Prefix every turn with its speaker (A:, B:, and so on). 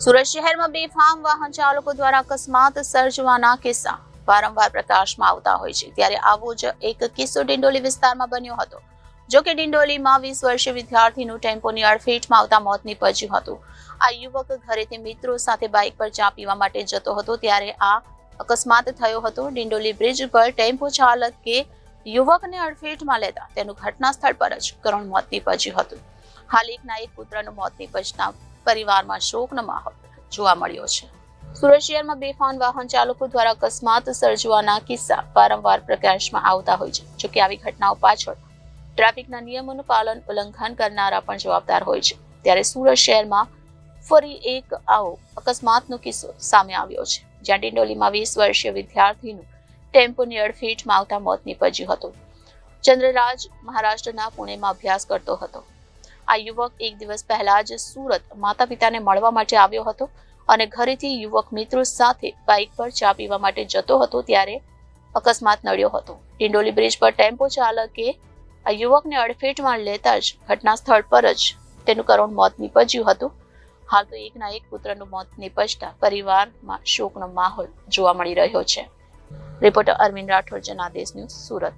A: સુરત શહેરમાં બેફામ વાહન ચાલકો દ્વારા અકસ્માત સર્જવાના કિસ્સા વારંવાર પ્રકાશમાં આવતા હોય છે, ત્યારે આવો જ એક કિસ્સો ડિંડોલી વિસ્તારમાં બન્યો હતો. જો કે ડિંડોલીમાં 20 વર્ષીય વિદ્યાર્થીનું ટેમ્પોની અડફેટમાં આવતા મોત નીપજ્યું હતું. આ યુવક ઘરેથી મિત્રો સાથે બાઇક પર ચા પીવા માટે જતો હતો, ત્યારે આ અકસ્માત થયો હતો. ડિંડોલી બ્રિજ પર ટેમ્પો ચાલકે યુવકને અડફેટમાં લેતા તેનું ઘટના સ્થળ પર જ કરુણ મોત નીપજ્યું હતું. હાલ એકના એક પુત્રનું મોત નીપજતા પરિવારમાં શોકનો માહોલ જોવા મળ્યો છે. સુરત શહેરમાં બેફામ વાહન ચાલકો દ્વારા અકસ્માત સર્જવાના કિસ્સા વારંવાર પ્રકાશમાં આવતા હોય છે. જો કે આવી ઘટનાઓ પાછળ ટ્રાફિકના નિયમોનું ઉલ્લંઘન કરનારા પણ જવાબદાર હોય છે. ત્યારે સુરત શહેરમાં ફરી એક આવો અકસ્માતનો કિસ્સો સામે આવ્યો છે, જ્યાં ડિંડોલીમાં 20 વર્ષીય વિદ્યાર્થીનું ટેમ્પોની અડફેટમાં આવતા મોત નીપજ્યું હતું. ચંદ્રરાજ મહારાષ્ટ્રના પુણેમાં અભ્યાસ કરતો હતો. આ યુવક એક દિવસ પહેલા જ સુરત માતા પિતાને મળવા માટે આવ્યો હતો અને ઘરેથી યુવક મિત્રો સાથે બાઇક પર ચા પીવા માટે જતો હતો, ત્યારે અકસ્માત નડ્યો હતો. ડિંડોલી બ્રિજ પર ટેમ્પો ચાલકે આ યુવકને અડફેટમાં લેતા જ ઘટના સ્થળ પર જ તેનું કરુણ મોત નીપજ્યું હતું. હાલ તો એકના એક પુત્રનું મોત નીપજતા પરિવારમાં શોકનો માહોલ જોવા મળી રહ્યો છે. Reporter Arvind Rathod, Janadesh news, Surat.